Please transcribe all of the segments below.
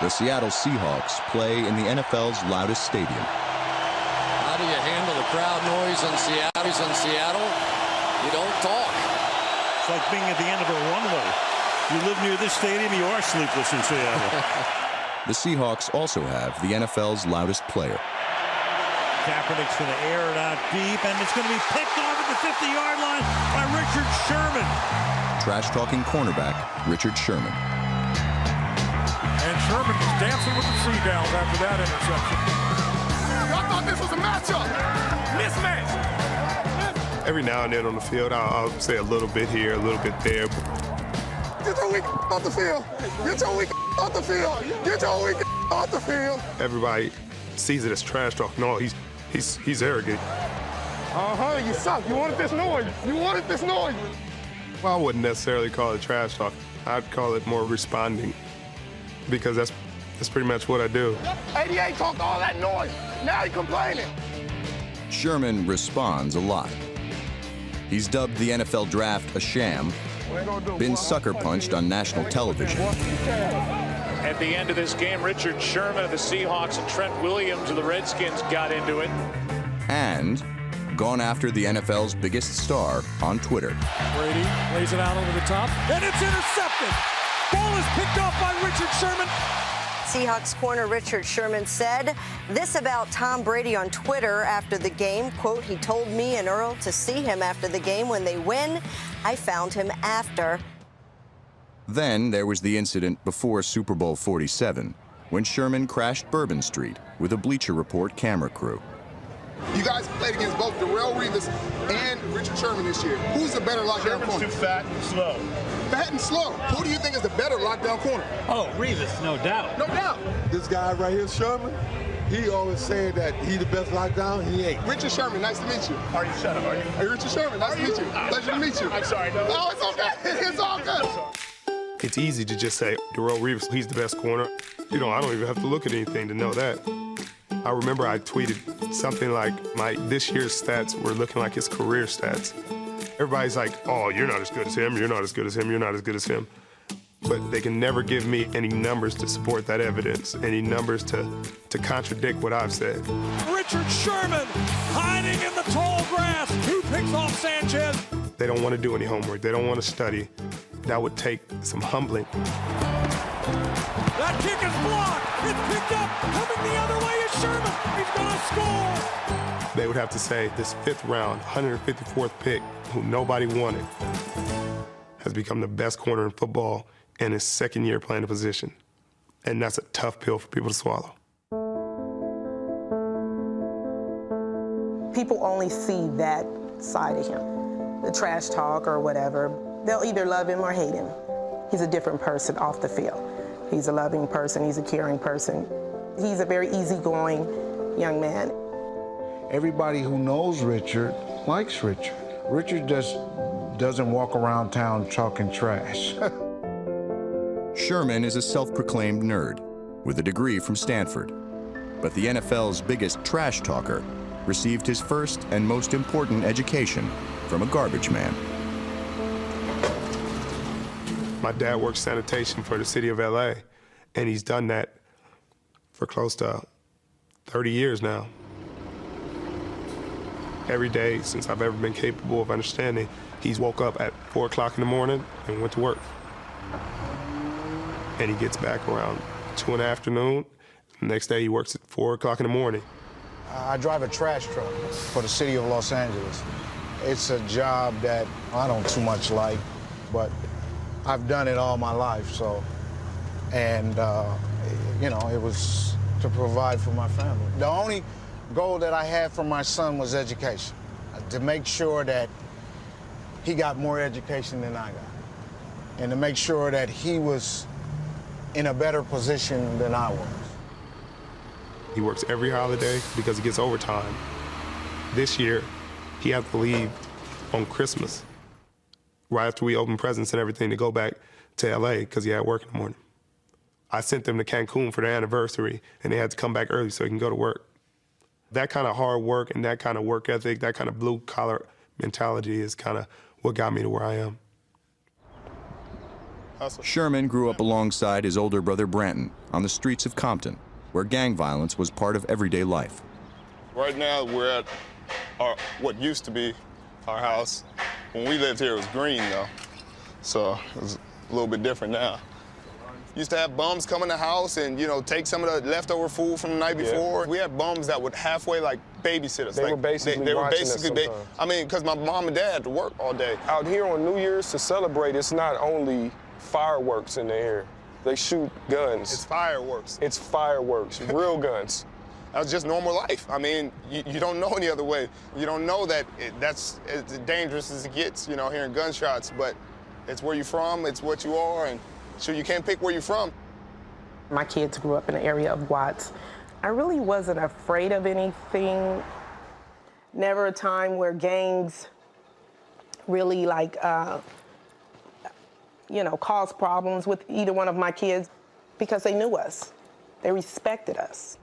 The Seattle Seahawks play in the NFL's loudest stadium. How do you handle the crowd noise in Seattle? You don't talk. It's like being at the end of a runway. You live near this stadium, you are sleepless in Seattle. The Seahawks also have the NFL's loudest player. Kaepernick's going to air it out deep, and it's going to be picked off at the 50-yard line by Richard Sherman. Trash-talking cornerback Richard Sherman. And Sherman was dancing with the Seagulls after that interception. I thought this was a matchup. Mismatch. Every now and then on the field, I'll say a little bit here, a little bit there. Get your weak off the field. Get your weak off the field. Get your weak off the field. Everybody sees it as trash talk. No, he's arrogant. You suck. You wanted this noise. You wanted this noise. Well, I wouldn't necessarily call it trash talk. I'd call it more responding, because that's pretty much what I do. 88 talked all that noise. Now he's complaining. Sherman responds a lot. He's dubbed the NFL draft a sham, been sucker punched on national television. At the end of this game, Richard Sherman of the Seahawks and Trent Williams of the Redskins got into it. And gone after the NFL's biggest star on Twitter. Brady lays it out over the top, and it's intercepted. Ball is picked off by Richard Sherman. Seahawks corner Richard Sherman said this about Tom Brady on Twitter after the game, quote, "He told me and Earl to see him after the game when they win. I found him after." Then there was the incident before Super Bowl 47, when Sherman crashed Bourbon Street with a Bleacher Report camera crew. You guys played against both Darrelle Revis and Richard Sherman this year. Who's the better lockdown corner? Sherman's too fat and slow. Fat and slow. Who do you think is the better lockdown corner? Oh, Revis, no doubt. No doubt. This guy right here, Sherman, he always said that he the best lockdown. He ain't. Richard Sherman, nice to meet you. Are you shut up? Are you? Hey, Richard Sherman, nice to meet you. Pleasure to meet you. I'm sorry. No. Oh, it's okay. It's all good. It's easy to just say, Darrelle Revis, he's the best corner. I don't even have to look at anything to know that. I remember I tweeted something like, this year's stats were looking like his career stats. Everybody's like, oh, you're not as good as him, you're not as good as him, you're not as good as him. But they can never give me any numbers to support that evidence, any numbers to contradict what I've said. Richard Sherman hiding in the tall grass. Who picks off Sanchez? They don't want to do any homework. They don't want to study. That would take some humbling. That kick is blocked. It's picked up. Coming the other way is Sherman. He's going to score. They would have to say this 5th round, 154th pick, who nobody wanted, has become the best corner in football in his 2nd year playing the position. And that's a tough pill for people to swallow. People only see that side of him, the trash talk or whatever. They'll either love him or hate him. He's a different person off the field. He's a loving person, he's a caring person. He's a very easygoing young man. Everybody who knows Richard likes Richard. Richard just doesn't walk around town talking trash. Sherman is a self-proclaimed nerd with a degree from Stanford. But the NFL's biggest trash talker received his first and most important education from a garbage man. My dad works sanitation for the city of LA, and he's done that for close to 30 years now. Every day since I've ever been capable of understanding, he's woke up at 4 o'clock in the morning and went to work. And he gets back around 2 in the afternoon. The next day he works at 4 o'clock in the morning. I drive a trash truck for the city of Los Angeles. It's a job that I don't too much like, but I've done it all my life, so, and, it was to provide for my family. The only goal that I had for my son was education, to make sure that he got more education than I got, and to make sure that he was in a better position than I was. He works every holiday because he gets overtime. This year, he had to leave on Christmas, right after we opened presents and everything, to go back to LA because he had work in the morning. I sent them to Cancun for their anniversary, and they had to come back early so he can go to work. That kind of hard work and that kind of work ethic, that kind of blue-collar mentality is kind of what got me to where I am. Hustle. Sherman grew up alongside his older brother Branton on the streets of Compton, where gang violence was part of everyday life. Right now, we're at what used to be our house. When we lived here, it was green, though. So it's a little bit different now. Used to have bums come in the house and, you know, take some of the leftover food from the night before. We had bums that would halfway, like, babysit us. They were basically watching us sometimes. I mean, because my mom and dad had to work all day. Out here on New Year's to celebrate, it's not only fireworks in the air. They shoot guns. It's fireworks. It's fireworks, real guns. That's just normal life. I mean, you don't know any other way. You don't know that that's as dangerous as it gets, you know, hearing gunshots, but it's where you're from, it's what you are, and so you can't pick where you're from. My kids grew up in the area of Watts. I really wasn't afraid of anything. Never a time where gangs really, like, you know, caused problems with either one of my kids because they knew us. They respected us.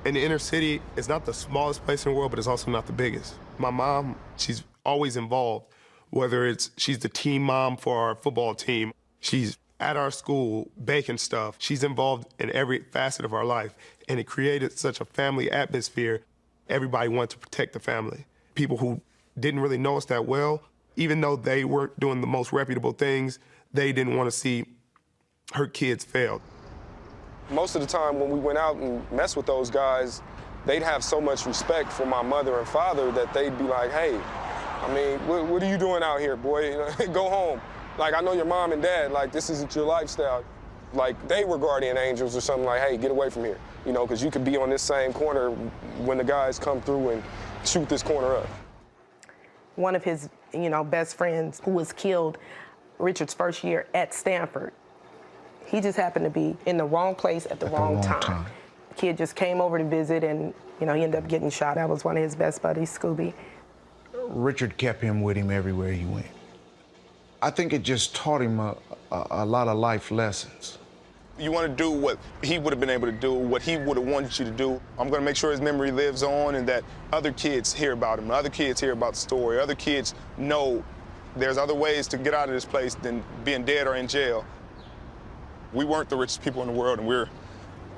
In the inner city, it's not the smallest place in the world, but it's also not the biggest. My mom, she's always involved, whether it's she's the team mom for our football team, she's at our school baking stuff. She's involved in every facet of our life, and it created such a family atmosphere. Everybody wanted to protect the family. People who didn't really know us that well, even though they weren't doing the most reputable things, they didn't want to see her kids fail. Most of the time when we went out and messed with those guys, they'd have so much respect for my mother and father that they'd be like, hey, I mean, what are you doing out here, boy? Go home. Like, I know your mom and dad, like, this isn't your lifestyle. Like, they were guardian angels or something like, hey, get away from here, you know, because you could be on this same corner when the guys come through and shoot this corner up. One of his, you know, best friends who was killed Richard's first year at Stanford, he just happened to be in the wrong place at the wrong time. The kid just came over to visit and, you know, he ended up getting shot. That was one of his best buddies, Scooby. Richard kept him with him everywhere he went. I think it just taught him a lot of life lessons. You want to do what he would have been able to do, what he would have wanted you to do. I'm going to make sure his memory lives on and that other kids hear about him, other kids hear about the story, other kids know there's other ways to get out of this place than being dead or in jail. We weren't the richest people in the world, and we're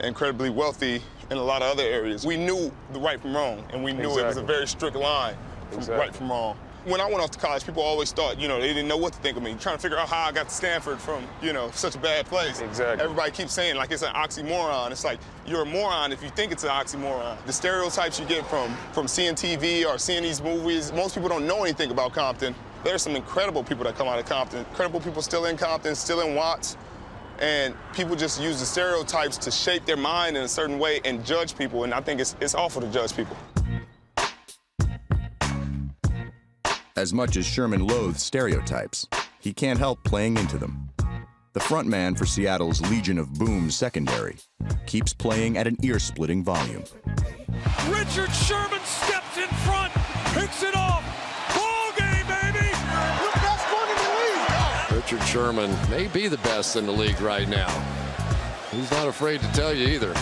incredibly wealthy in a lot of other areas. We knew the right from wrong, and we knew it was a very strict line from right from wrong. When I went off to college, people always thought, you know, they didn't know what to think of me, trying to figure out how I got to Stanford from, you know, such a bad place. Exactly. Everybody keeps saying, like, it's an oxymoron. It's like, you're a moron if you think it's an oxymoron. The stereotypes you get from seeing TV or seeing these movies, most people don't know anything about Compton. There's some incredible people that come out of Compton, incredible people still in Compton, still in Watts. And people just use the stereotypes to shape their mind in a certain way and judge people, and I think it's awful to judge people. As much as Sherman loathes stereotypes, he can't help playing into them. The frontman for Seattle's Legion of Boom secondary keeps playing at an ear-splitting volume. Richard Sherman steps in front, picks it off. Ball game, baby! The best one in the league! Richard Sherman may be the best in the league right now. He's not afraid to tell you either.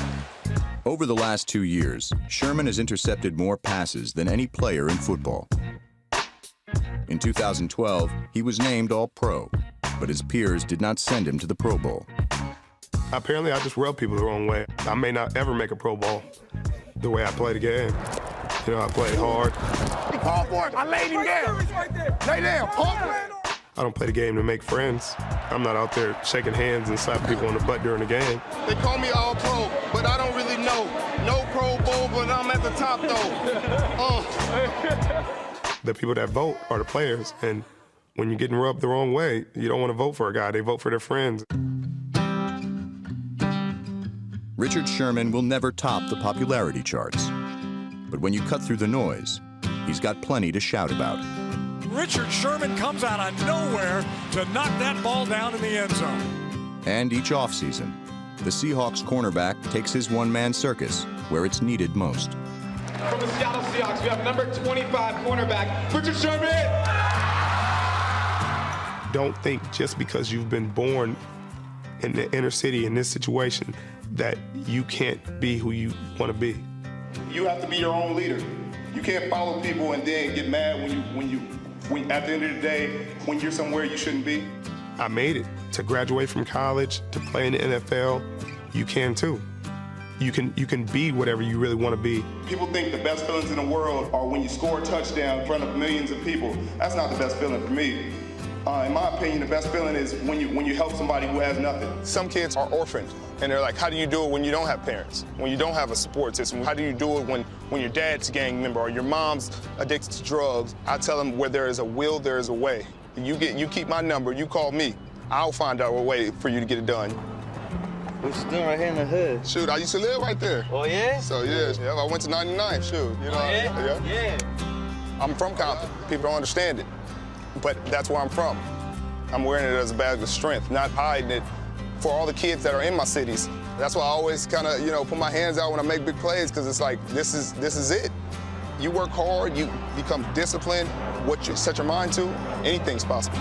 Over the last 2 years, Sherman has intercepted more passes than any player in football. In 2012, he was named All-Pro, but his peers did not send him to the Pro Bowl. Apparently, I just rub people the wrong way. I may not ever make a Pro Bowl the way I play the game. You know, I play hard. Call for it. I laid him down. Lay down, punk. I don't play the game to make friends. I'm not out there shaking hands and slapping people on the butt during the game. They call me All-Pro, but I don't really know. No Pro Bowl, but I'm at the top, though. The people that vote are the players, and when you're getting rubbed the wrong way, you don't want to vote for a guy. They vote for their friends. Richard Sherman will never top the popularity charts. But when you cut through the noise, he's got plenty to shout about. Richard Sherman comes out of nowhere to knock that ball down in the end zone. And each offseason, the Seahawks cornerback takes his one-man circus where it's needed most. From the Seattle Seahawks, we have number 25 cornerback, Richard Sherman. Don't think just because you've been born in the inner city in this situation that you can't be who you want to be. You have to be your own leader. You can't follow people and then get mad when at the end of the day, when you're somewhere you shouldn't be. I made it. to graduate from college, to play in the NFL, you can too. You can be whatever you really want to be. People think the best feelings in the world are when you score a touchdown in front of millions of people. That's not the best feeling for me. In my opinion, the best feeling is when you help somebody who has nothing. Some kids are orphaned, and they're like, how do you do it when you don't have parents? When you don't have a support system? How do you do it when your dad's a gang member or your mom's addicted to drugs? I tell them where there is a will, there is a way. You keep my number, you call me. I'll find out a way for you to get it done. We're still right here in the hood. Shoot, I used to live right there. Oh, yeah? So, yeah, I went to 99, shoot. You know, Yeah. I'm from Compton. People don't understand it, but that's where I'm from. I'm wearing it as a badge of strength, not hiding it for all the kids that are in my cities. That's why I always kind of, put my hands out when I make big plays, because it's like, this is it. You work hard, you become disciplined, what you set your mind to, anything's possible.